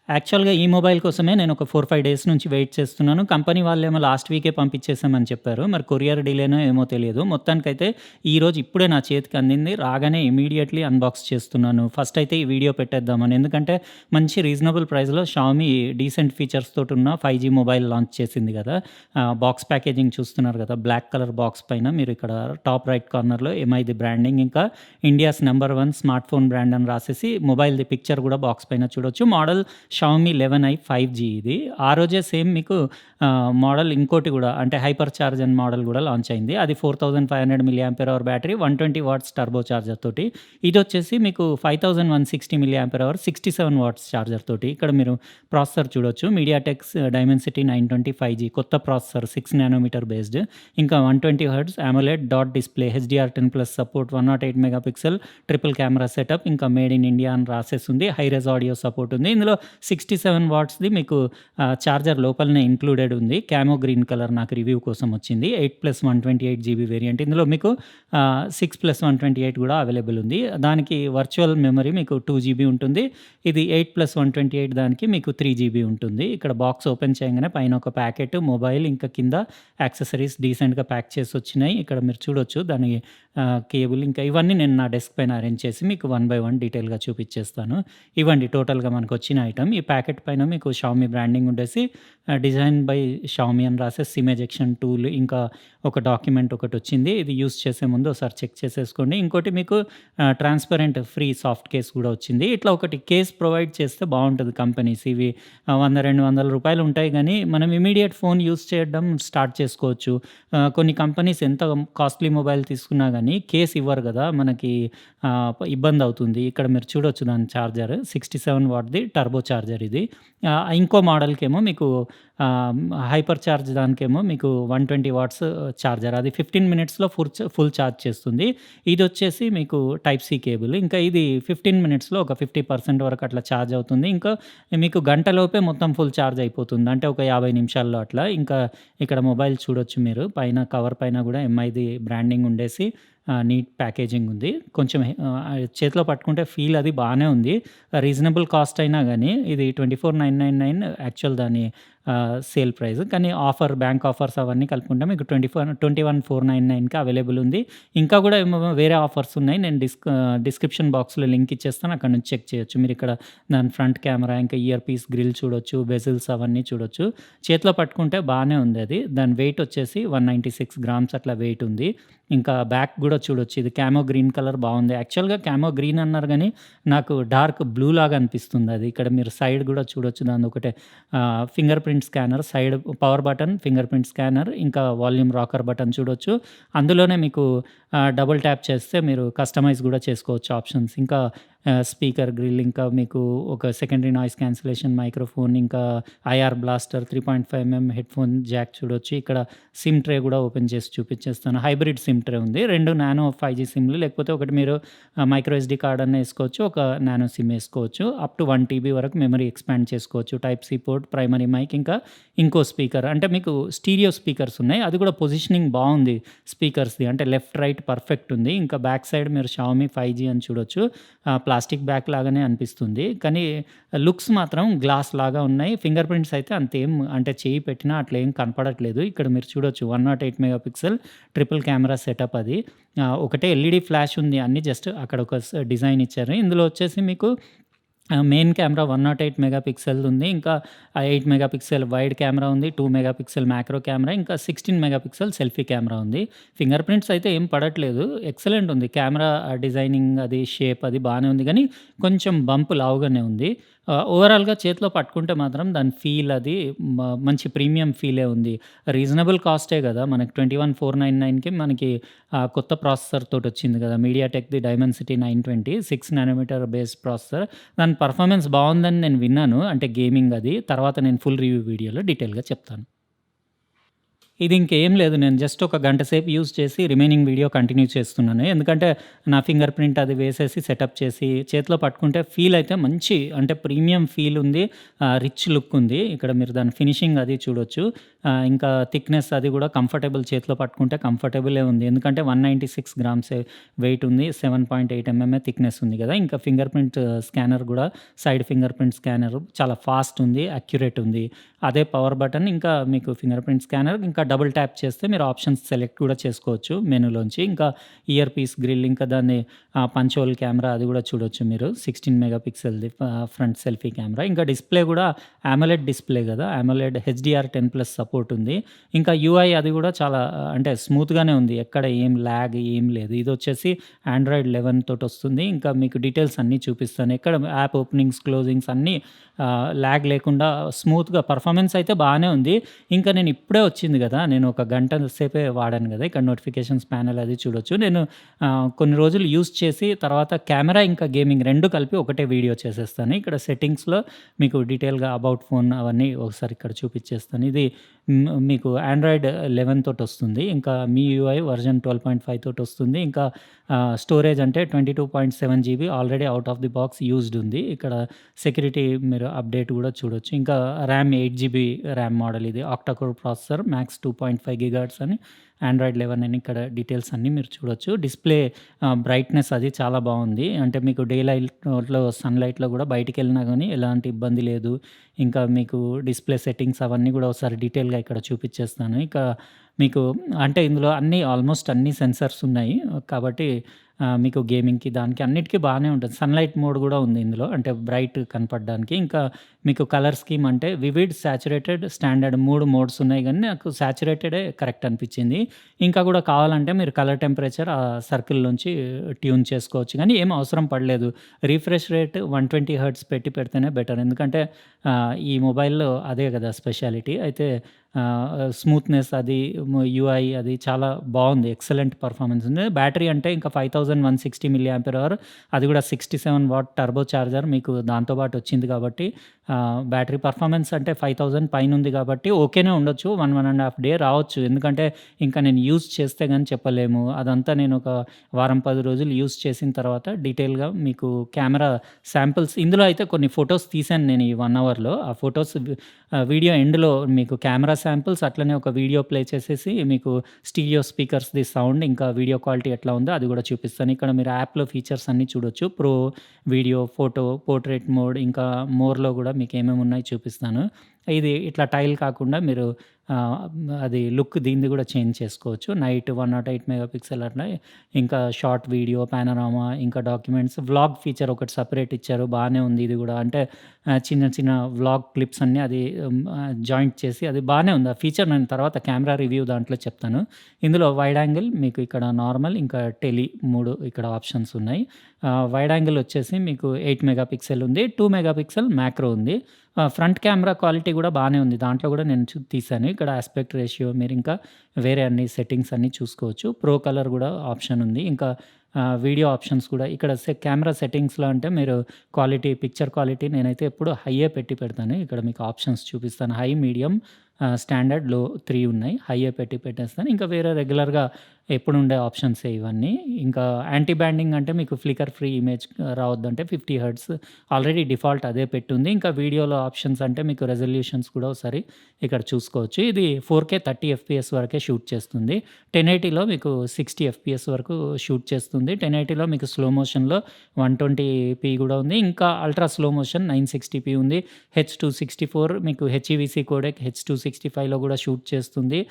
యాక్చువల్‌గా ఈ మొబైల్ కోసమే నేను ఒక 4, 5 డేస్ నుంచి వెయిట్ చేస్తున్నాను. కంపెనీ వాళ్ళేమో లాస్ట్ వీకే పంపించేసామని చెప్పారు. మరి కొరియర్ డిలేనో ఏమో తెలియదు. మొత్తానికైతే ఈరోజు ఇప్పుడే నా చేతికి అందింది. రాగానే ఇమ్మీడియేట్‌లీ అన్బాక్స్ చేస్తున్నాను. ఫస్ట్ అయితే ఈ వీడియో పెట్టేద్దామని. ఎందుకంటే మంచి రీజనబుల్ ప్రైస్‌లో షామీ డీసెంట్ ఫీచర్స్ తోటున్న 5జీ మొబైల్ లాంచ్ చేసింది గదా! బాక్స్ ప్యాకేజింగ్ చూస్తున్నారు గదా! బ్లాక్ కలర్ బాక్స్ పైన మీరు ఇక్కడ టాప్ రైట్ కార్నర్‌లో ఎంఐది బ్రాండింగ్, ఇంకా India's number 1 smart phone brand అని రాసేసి మొబైల్‌ది పిక్చర్ గూడా బాక్స్ పైన చూడొచ్చు. మోడల్ షామీ 11i 5జీ ఇది. ఆ రోజే సేమ్ మీకు మోడల్ ఇంకోటి గూడా అంటే హైపర్ చార్జ్ అనే మోడల్ గూడా లాంచ్ అయింది. అది 4500 milli ampere hour battery, 120 watts turbo charger తోటి. ఇదొచ్చేసి మీకు 5160 milli ampere hour 67 watts charger తోటి. ఇక్కడ మీరు ప్రాసెసర్ చూడొచ్చు. మీడియాటెక్స్ డైమెన్సిటీ 920 5జీ కొత్త ప్రాసెసర్ 6 నానోమీటర్ బేస్డ్. ఇంకా 120 Hz AMOLED dot display, HDR10+ support, 108 megapixel triple camera setup, ఇంకా మేడ్ ఇన్ ఇండియా అని రాసేసుంది. హై రెస్ ఆడియో సపోర్ట్ ఉంది. ఇందులో 67 వాట్స్‌ది మీకు చార్జర్ లోపలనే ఇంక్లూడెడ్ ఉంది. క్యామో గ్రీన్ కలర్ నాకు రివ్యూ కోసం వచ్చింది. 8+128 జీబీ వేరియంట్. ఇందులో మీకు 6+128 కూడా అవైలబుల్ ఉంది. దానికి వర్చువల్ మెమరీ మీకు 2 జీబీ ఉంటుంది. ఇది 8+128 దానికి మీకు 3 జీబీ ఉంటుంది. ఇక్కడ బాక్స్ ఓపెన్ చేయంగానే పైన ఒక ప్యాకెట్, మొబైల్, ఇంకా కింద యాక్సెసరీస్ డీసెంట్‌గా ప్యాక్ చేసి వచ్చినాయి. ఇక్కడ మీరు చూడొచ్చు దాని కేబుల్, ఇంకా ఇవన్నీ నేను నా డెస్క్ పైన అరేంజ్ చేసి మీకు వన్ బై వన్ డీటెయిల్‌గా చూపిచ్చేస్తాను. ఇవ్వండి టోటల్‌గా మనకొచ్చిన ఐటెమ్. ఈ ప్యాకెట్ పైన మీకు షామీ బ్రాండింగ్ ఉండేసి డిజైన్ బై షామీ అని రాసేసి సిమ్ ఎజెక్షన్ టూల్, ఇంకా ఒక డాక్యుమెంట్ ఒకటొచ్చింది. ఇది యూజ్ చేసే ముందు ఒకసారి చెక్ చేసేసుకోండి. ఇంకోటి మీకు ట్రాన్స్‌పరెంట్ ఫ్రీ సాఫ్ట్ కేస్ గూడా వచ్చింది. ఇట్లా ఒకటి కేస్ ప్రొవైడ్ చేస్తే బావుంటది కంపెనీస్. ఇవి 100, 200 రూపాయలు ఉంటాయి గానీ, మనం ఇమ్మీడియేట్ ఫోన్ యూజ్ చేయడం స్టార్ట్ చేసుకోవచ్చు. కొన్ని కంపెనీస్ ఎంత కాస్ట్‌లీ మొబైల్ తీసుకున్నా గానీ కేస్ ఇవ్వరు గదా! మనకి ఇబ్బందవుతుంది. ఇక్కడ మీరు చూడొచ్చు దాని చార్జర్ 67 వాట్‌ది టర్బో చార్జర్ ఇది. ఇంకో మోడల్‌కేమో మీకు ఆహ్, హైపర్ చార్జ్ దానికేమో మీకు 120 వాట్స్ చార్జర్. అది 15 మినిట్స్‌లో ఫుల్ చార్జ్ చేస్తుంది. ఇదొచ్చేసి మీకు టైప్ సి కేబుల్. ఇంకా ఇది 15 మినిట్స్‌లో ఒక 50% వరకు అట్లా చార్జ్ అవుతుంది. ఇంకా మీకు గంటలోపే మొత్తం ఫుల్ చార్జ్ అయిపోతుంది. అంటే ఒక 50 నిమిషాల్లో అట్లా. ఇంకా ఇక్కడ మొబైల్ చూడొచ్చు మీరు. పైన కవర్ పైన గూడా ఎంఐది బ్రాండింగ్ ఉండేసి నీట్ ప్యాకేజింగ్ ఉంది. కొంచెం చేతిలో పట్టుకుంటే ఫీల్ అది బానే ఉంది. రీజనబుల్ కాస్ట్ అయినా గానీ ఇది 24,999 యాక్చువల్ దాని సేల్ ప్రైస్. కానీ ఆఫర్, బ్యాంక్ ఆఫర్స్ అవన్నీ కలుపుకుంటే మీకు 21,499కి అవైలబుల్ ఉంది. ఇంకా గూడా వేరే ఆఫర్స్ ఉన్నాయి. నేను డిస్క్రిప్షన్ బాక్స్‌లో లింక్ ఇచ్చేస్తాను. అక్కడి నుంచి చెక్ చేయొచ్చు. మీరిక్కడ దాని ఫ్రంట్ కెమెరా, ఇంకా ఇయర్ పీస్ గ్రిల్ చూడొచ్చు. బెజిల్స్ అవన్నీ చూడొచ్చు. చేతిలో పట్టుకుంటే బానే ఉంది అది. దాని వెయిట్ వచ్చేసి 196 గ్రామ్స్ అట్లా వెయిట్ ఉంది. ఇంకా బ్యాక్ గూడా చూడొచ్చు. ఇది క్యామో గ్రీన్ కలర్ బావుంది. యాక్చువల్‌గా క్యామో గ్రీన్ అన్నారు గానీ, నాకు డార్క్ బ్లూ లాగా అనిపిస్తుందది. ఇక్కడ మీరు సైడ్ గూడా చూడొచ్చు దానిదొకటే fingerprint scanner, side power button, fingerprint scanner, ఇంకా వాల్యూమ్ రాకర్ బటన్ చూడొచ్చు. అందులోనే మీకు డబుల్ ట్యాప్ చేస్తే మీరు కస్టమైజ్ గూడా చేసుకోవచ్చు ఆప్షన్స్. ఇంకా స్పీకర్ గ్రిల్, ఇంకా మీకు ఒక సెకండరీ నాయిస్ క్యాన్సిలేషన్ మైక్రోఫోన్, ఇంకా ఐఆర్ బ్లాస్టర్, 3.5 హెడ్‌ఫోన్ జాక్ చూడొచ్చు. ఇక్కడ సిమ్ ట్రే గూడా ఓపెన్ చేసి చూపిచ్చేస్తాను. హైబ్రిడ్ సిమ్ ట్రే ఉంది. 2 నానో 5జీ సిమ్‌లు, లేకపోతే ఒకటి మీరు మైక్రో ఎస్‌డీ కార్డ్ అన్నా ఏసుకోవచ్చు. ఒక నానో సిమ్ ఏసుకోవచ్చు. అప్ టు 1 టీబీ వరకు మెమరీ ఎక్స్‌పాండ్ చేసుకోవచ్చు. Type C port, primary mic, ఇంకా ఇంకో స్పీకర్. అంటే మీకు స్టీరియో స్పీకర్స్ ఉన్నాయి. అది కూడా పొజిషనింగ్ బావుంది స్పీకర్స్‌ది. అంటే లెఫ్ట్, రైట్ పర్ఫెక్ట్ ఉంది. ఇంకా బ్యాక్ సైడ్ మీరు షామీ 5జీ అని చూడొచ్చు. ప్లాస్టిక్ బ్యాక్ లాగానే అనిపిస్తుంది. కానీ లుక్స్ మాత్రం గ్లాస్ లాగా ఉన్నాయి. ఫింగర్ ప్రింట్స్ అయితే అంతేం అంటే చెయ్యి పెట్టినా అట్లా ఏం కనపడట్లేదు. ఇక్కడ మీరు చూడొచ్చు 108 మెగాపిక్సెల్ ట్రిపుల్ కెమెరా సెటప్ అది. ఒకటే ఎల్ఈడీ ఫ్లాష్ ఉంది. అన్నీ జస్ట్ అక్కడ ఒక డిజైన్ ఇచ్చారు. ఇందులో వచ్చేసి మీకు మెయిన్ కెమెరా 108 మెగాపిక్సెల్‌ది ఉంది. ఇంకా 8 మెగాపిక్సెల్ వైడ్ కెమెరా ఉంది. 2 మెగాపిక్సెల్ మ్యాక్రో కెమెరా, ఇంకా 16 మెగాపిక్సెల్ సెల్ఫీ కెమెరా ఉంది. ఫింగర్ ప్రింట్స్ అయితే ఏం పడట్లేదు. ఎక్సలెంట్ ఉంది. కెమెరా డిజైనింగ్ అది, షేప్ అది బానే ఉంది గానీ, కొంచెం బంప్ లావుగానే ఉంది. ఓవరాల్‌గా చేతిలో పట్టుకుంటే మాత్రం దాని ఫీల్ అది మంచి ప్రీమియం ఫీలే ఉంది. రీజనబుల్ కాస్టే గదా! మనకి 21,499కి మనకి కొత్త ప్రాసెసర్ తోటొచ్చింది గదా! మీడియాటెక్‌ది డైమెన్సిటీ 920 6 నానోమీటర్ బేస్ ప్రాసెసర్. దాని పర్ఫార్మెన్స్ బావుందని నేను విన్నాను. అంటే గేమింగ్ అది. తర్వాత నేను ఫుల్ రివ్యూ వీడియోలో డీటెయిల్‌గా చెప్తాను. ఇది ఇంకేం లేదు. నేను జస్ట్ ఒక గంట సేపు యూజ్ చేసి రిమైనింగ్ వీడియో కంటిన్యూ చేస్తున్నాను. ఎందుకంటే నా ఫింగర్ ప్రింట్ అది వేసేసి సెటప్ చేసి చేతిలో పట్టుకుంటే ఫీల్ అయితే మంచి అంటే ప్రీమియం ఫీల్ ఉంది. రిచ్ లుక్ ఉంది. ఇక్కడ మీరు దాని ఫినిషింగ్ అది చూడొచ్చు. ఇంకా థిక్‌నెస్ అది కూడా కంఫర్టబుల్ చేతిలో పట్టుకుంటే కంఫర్టబులే ఉంది. ఎందుకంటే 196 గ్రామ్సే వెయిట్ ఉంది. 7.8 ఎంఎంఏ థిక్‌నెస్ ఉంది గదా! ఇంకా ఫింగర్ ప్రింట్ స్కానర్ గూడా సైడ్ ఫింగర్ ప్రింట్ స్కానర్ చాలా ఫాస్ట్ ఉంది. అక్యురేట్ ఉంది. అదే పవర్ బటన్ ఇంకా మీకు ఫింగర్ ప్రింట్ స్కానర్ ఇంకా డబుల్ ట్యాప్ చేస్తే మీరు ఆప్షన్స్ సెలెక్ట్ కూడా చేసుకోవచ్చు మెనూలోంచి. ఇంకా ఇయర్ పీస్ గ్రిల్ ఇంకా దాన్ని పంచ్ హోల్ కెమెరా అది కూడా చూడొచ్చు మీరు. 16 మెగా పిక్సెల్‌ది ఫ్రంట్ సెల్ఫీ కెమెరా. ఇంకా డిస్‌ప్లే గూడా అమోలెడ్ డిస్‌ప్లే గదా! అమోలెడ్ హెచ్‌డీఆర్ 10+ సపోర్ట్ ఉంది. ఇంకా యూఐ అది గూడా చాలా అంటే స్మూత్‌గానే ఉంది. ఎక్కడ ఏం ల్యాగ్ ఏం లేదు. ఇదొచ్చేసి ఆండ్రాయిడ్ 11 తోటొస్తుంది. ఇంకా మీకు డీటెయిల్స్ అన్నీ చూపిస్తాను. ఎక్కడ యాప్ ఓపెనింగ్స్, క్లోజింగ్స్ అన్నీ ల్యాగ్ లేకుండా స్మూత్‌గా పర్ఫార్మెన్స్ అయితే బానే ఉంది. ఇంకా నేను ఇప్పుడే వచ్చింది గదా! నేను ఒక గంట సేపే వాడాను గదా! ఇక్కడ నోటిఫికేషన్స్ ప్యానెల్ అది చూడొచ్చు. నేను కొన్ని రోజులు యూజ్ చేసి తర్వాత కెమెరా ఇంకా గేమింగ్ 2 కలిపి ఒకటే వీడియో చేసేస్తాను. ఇక్కడ సెట్టింగ్స్‌లో మీకు డీటెయిల్‌గా అబౌట్ ఫోన్ అవన్నీ ఒకసారి ఇక్కడ చూపిచ్చేస్తాను. ఇది మీకు ఆండ్రాయిడ్ 11 తోటొస్తుంది. ఇంకా MIUI వర్షన్ 12.5 తోటొస్తుంది. ఇంకా స్టోరేజ్ అంటే 22.7 GB already out of the box used ఉంది. ఇక్కడ సెక్యూరిటీ మీరు అప్డేట్ గూడా చూడొచ్చు. ఇంకా ర్యామ్ 8 జీబీ ర్యామ్ మోడల్ ఇది. Octa core processor max 2.5 gigahertz అని ఆండ్రాయిడ్ 11 అని ఇక్కడ డీటెయిల్స్ అన్నీ మీరు చూడొచ్చు. డిస్‌ప్లే బ్రైట్‌నెస్ అది చాలా బావుంది. అంటే మీకు డే లైట్‌లో సన్‌లైట్‌లో గూడా బయటికెళ్ళినా గానీ ఎలాంటి ఇబ్బంది లేదు. ఇంకా మీకు డిస్‌ప్లే సెట్టింగ్స్ అవన్నీ గూడా ఒకసారి డీటెయిల్‌గా ఇక్కడ చూపిచ్చేస్తాను. ఇక మీకు అంటే ఇందులో ఆల్మోస్ట్ అన్ని సెన్సార్స్ ఉన్నాయి. కాబట్టి మీకు గేమింగ్‌కి దానికి అన్నిటికి బానే ఉంటది. సన్‌లైట్ మోడ్ గూడా ఉంది ఇందులో. అంటే బ్రైట్ కనపడడానికి. ఇంకా మీకు కలర్ స్కీమ్ అంటే వివిడ్, సాచురేటెడ్, స్టాండర్డ్ 3 మోడ్స్ ఉన్నాయి గానీ నాకు సాచురేటెడే కరెక్ట్ అనిపిచ్చింది. ఇంకా గూడా కావాలంటే మీరు కలర్ టెంపరేచర్ సర్కిల్‌లోంచి ట్యూన్ చేసుకోవచ్చు గానీ ఏం అవసరం పడలేదు. రిఫ్రెష్ రేట్ 120 హెర్ట్జ్ పెడితేనే బెటర్. ఎందుకంటే ఈ మొబైల్‌లో అదే గదా స్పెషాలిటీ. అయితే స్మూత్‌నెస్ అది యూఐ అది చాలా బావుంది. ఎక్సలెంట్ పర్ఫార్మెన్స్ ఉంది. బ్యాటరీ అంటే ఇంకా 5160 మిల్లీ యాంపియర్ అవర్ అది గూడా 67 వాట్ టర్బో చార్జర్ మీకు దాంతో పాటు వచ్చింది కాబట్టి బ్యాటరీ పర్ఫార్మెన్స్ అంటే 5000 పైనుంది కాబట్టి ఓకేనే ఉండొచ్చు. 1 ½ డే రావచ్చు. ఎందుకంటే ఇంకా నేను యూజ్ చేస్తే గాని చెప్పలేము. అదంతా నేను ఒక వారం, 10 రోజులు యూజ్ చేసిన తర్వాత డీటెయిల్‌గా మీకు కెమెరా శాంపిల్స్ ఇందులో అయితే కొన్ని ఫోటోస్ తీశాను నేను ఈ 1 అవర్‌లో. ఆ ఫోటోస్ వీడియో ఎండ్‌లో మీకు కెమెరా శాంపిల్స్ అట్లనే ఒక వీడియో ప్లే చేసేసి మీకు స్టీరియో స్పీకర్స్‌ది సౌండ్ ఇంకా వీడియో క్వాలిటీ ఎట్లా ఉందో అది గూడా చూపిస్తాను. ఇక్కడ మీరు యాప్‌లో ఫీచర్స్ అన్నీ చూడొచ్చు. Pro, video, photo, portrait mode ఇంకా మోర్‌లో గూడా మీకేమేమి ఉన్నాయో చూపిస్తాను. ఇది ఇట్లా టైల్ కాకుండా మీరు ఆహ్, అది లుక్ దీనిది గూడా చేంజ్ చేసుకోవచ్చు. నైట్ 108 మెగా పిక్సెల్ అట్లా ఇంకా షార్ట్ వీడియో, పానోరామా ఇంకా డాక్యుమెంట్స్, వ్లాగ్ ఫీచర్ ఒకటి సెపరేట్ ఇచ్చారు. బానే ఉంది ఇది గూడా. అంటే చిన్న చిన్న వ్లాగ్ క్లిప్స్ అన్నీ అది జాయింట్ చేసి అది బానే ఉంది. ఆ ఫీచర్ నేను తర్వాత కెమెరా రివ్యూ దాంట్లో చెప్తాను. ఇందులో వైడ్ యాంగిల్ మీకు ఇక్కడ నార్మల్ ఇంకా టెలి 3 ఇక్కడ ఆప్షన్స్ ఉన్నాయి. వైడ్ యాంగిల్ వచ్చేసి మీకు 8 మెగా పిక్సెల్ ఉంది. 2 మెగా పిక్సెల్ మ్యాక్రో ఉంది. ఫ్రంట్ కెమెరా క్వాలిటీ గూడా బానే ఉంది. దాంట్లో గూడా నేను తీశాను. ఇక్కడ యాస్పెక్ట్ రేషియో మీరింకా వేరే అన్ని సెట్టింగ్స్ అన్నీ చూసుకోవచ్చు. ప్రో కలర్ గూడా ఆప్షన్ ఉంది. ఇంకా వీడియో ఆప్షన్స్ కూడా ఇక్కడ కెమెరా సెట్టింగ్స్‌లో అంటే మీరు క్వాలిటీ, పిక్చర్ క్వాలిటీ నేనైతే ఎప్పుడు హైయే పెట్టి పెడతాను. ఇక్కడ మీకు ఆప్షన్స్ చూపిస్తాను. హై, మీడియం, స్టాండర్డ్, లో 3 ఉన్నాయి. హైయే పెట్టి పెట్టేస్తాను. ఇంకా వేరే రెగ్యులర్‌గా ఎప్పుడుండే ఆప్షన్సే ఇవన్నీ. ఇంకా యాంటీ బ్యాండింగ్ అంటే మీకు ఫ్లికర్ ఫ్రీ ఇమేజ్ రావద్దంటే 50 హెర్ట్జ్ ఆల్రెడీ డిఫాల్ట్ అదే పెట్టుంది. ఇంకా వీడియోలో ఆప్షన్స్ అంటే మీకు రెజల్యూషన్స్ కూడా ఒకసారి ఇక్కడ చూసుకోవచ్చు. ఇది 4K 30 ఎఫ్‌పీఎస్ వరకే షూట్ చేస్తుంది. 1080లో మీకు 60 ఎఫ్‌పీఎస్ వరకు షూట్ చేస్తుంది. 1080లో మీకు స్లో మోషన్‌లో 120p కూడా ఉంది. ఇంకా అల్ట్రా స్లో మోషన్ 960p ఉంది. H.264 మీకు హెచ్‌ఈవీసీ కోడెక్ H.265లో కూడా షూట్ చేస్తుంది.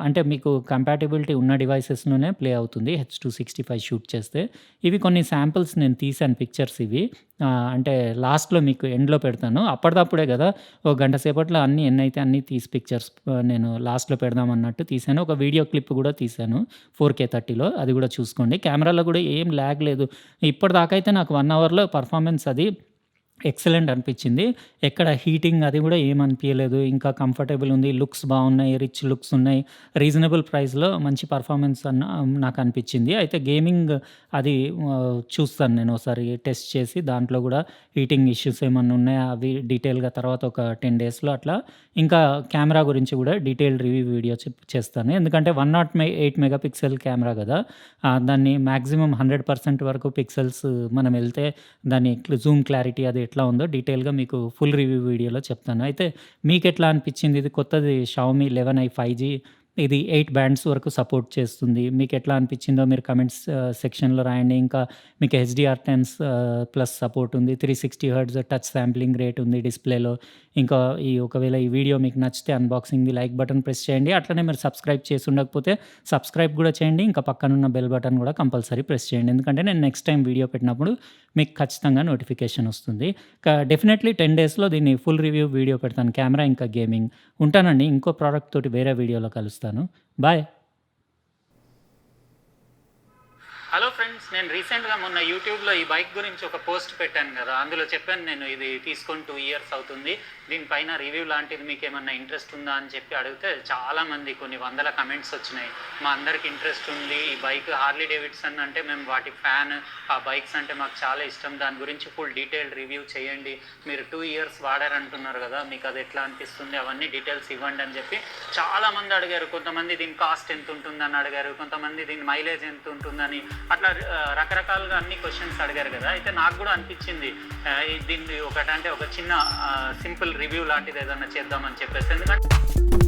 అంటే మీకు కంపాటిబిలిటీ ఉన్న డివైసెస్‌లోనే ప్లే అవుతుంది. H.265 షూట్ చేస్తే. ఇవి కొన్ని శాంపిల్స్ నేను తీశాను పిక్చర్స్ ఇవి. అంటే లాస్ట్‌లో మీకు ఎండ్‌లో పెడతాను. అప్పటిదప్పుడే గదా! ఒక గంట సేపట్లో ఎన్నైతే అన్నీ తీసి పిక్చర్స్ నేను లాస్ట్‌లో పెడదాం అన్నట్టు తీశాను. ఒక వీడియో క్లిప్ కూడా తీశాను 4K 30లో అది కూడా చూసుకోండి. కెమెరాలో కూడా ఏం ల్యాగ్ లేదు. ఇప్పటిదాకా అయితే నాకు 1 అవర్‌లో పర్ఫార్మెన్స్ అది ఎక్సలెంట్ అనిపిచ్చింది. ఎక్కడ హీటింగ్ అది గూడా ఏమనిపియలేదు. ఇంకా కంఫర్టబుల్ ఉంది. లుక్స్ బావున్నాయి. రిచ్ లుక్స్ ఉన్నాయి. రీజనబుల్ ప్రైస్‌లో మంచి పర్ఫార్మెన్స్ నాకనిపిచ్చింది. అయితే గేమింగ్ అది చూస్తాను నేను ఒకసారి టెస్ట్ చేసి దాంట్లో గూడా హీటింగ్ ఇష్యూస్ ఏమన్నా ఉన్నాయా అవి డీటెయిల్‌గా తర్వాత ఒక 10 డేస్‌లో అట్లా ఇంకా కెమెరా గురించి గూడా డీటెయిల్డ్ రివ్యూ వీడియో చేస్తాను. ఎందుకంటే 108 మెగా పిక్సెల్ కెమెరా గదా! దాన్ని మాక్సిమం 100% వరకు పిక్సెల్స్ మనం ఎళ్తే దాని జూమ్ క్లారిటీ అది ఎట్లా ఉందో డీటెయిల్‌గా మీకు ఫుల్ రివ్యూ వీడియోలో చెప్తాను. అయితే మీకెట్లా అనిపిచ్చింది? ఇది కొత్తది Xiaomi 11i 5G ఇది 8 బ్యాండ్స్ వరకు సపోర్ట్ చేస్తుంది. మీకెట్లా అనిపిచ్చిందో మీరు కామెంట్స్ సెక్షన్‌లో రాయండి. ఇంకా మీకు HDR10 ప్లస్ సపోర్ట్ ఉంది. 360 హెర్ట్జ్ టచ్ శాంప్లింగ్ రేట్ ఉంది డిస్‌ప్లేలో. ఇంకా ఒకవేళ ఈ వీడియో మీకు నచ్చితే అన్బాక్సింగ్‌ది లైక్ బటన్ ప్రెస్ చేయండి. అట్లనే మీరు సబ్స్క్రైబ్ చేసి ఉండకపోతే సబ్స్క్రైబ్ గూడా చేయండి. ఇంకా పక్కనున్న బెల్ బటన్ గూడా కంపల్సరీ ప్రెస్ చేయండి. ఎందుకంటే నేను నెక్స్ట్ టైమ్ వీడియో పెట్టినప్పుడు మీకు ఖచ్చితంగా నోటిఫికేషన్ వస్తుంది. డెఫినెట్‌లీ 10 డేస్‌లో దీన్ని ఫుల్ రివ్యూ వీడియో పెడతాను. కెమెరా ఇంకా గేమింగ్. ఉంటానండి. ఇంకో ప్రాడక్ట్ తోటి వేరే వీడియోలో కలుస్తాను. బాయ్. హలో ఫ్రెండ్స్, నేను రీసెంట్‌గా మొన్న యూట్యూబ్‌లో ఈ బైక్ గురించి ఒక పోస్ట్ పెట్టాను గదా! అందులో చెప్పాను నేను ఇది తీసుకొని 2 ఇయర్స్ అవుతుంది. దీనిపైన రివ్యూ లాంటిది మీకేమన్నా ఇంట్రెస్ట్ ఉందా అని చెప్పి అడిగితే చాలామంది కొన్ని వందల కమెంట్స్ వచ్చినాయి. మా అందరికి ఇంట్రెస్ట్ ఉంది. ఈ బైక్ హార్లీ డేవిడ్సన్ అంటే మేము వాటి ఫ్యాన్. ఆ బైక్స్ అంటే మాకు చాలా ఇష్టం. దాని గురించి ఫుల్ డీటెయిల్డ్ రివ్యూ చేయండి. మీరు 2 ఇయర్స్ వాడారంటున్నారు గదా! మీకు అది ఎట్లా అనిపిస్తుంది? అవన్నీ డీటెయిల్స్ ఇవ్వండి అని చెప్పి చాలామంది అడిగారు. కొంతమంది దీని కాస్ట్ ఎంత ఉంటుందని అడిగారు. కొంతమంది దీని మైలేజ్ ఎంత ఉంటుందని అట్లా రకరకాలుగా అన్ని క్వశ్చన్స్ అడిగారు కదా. అయితే నాకు కూడా అనిపించింది దీన్ని ఒకటంటే ఒక చిన్న సింపుల్ రివ్యూ లాంటిది ఏదన్నా చేద్దామని చెప్పేసి. ఎందుకంటే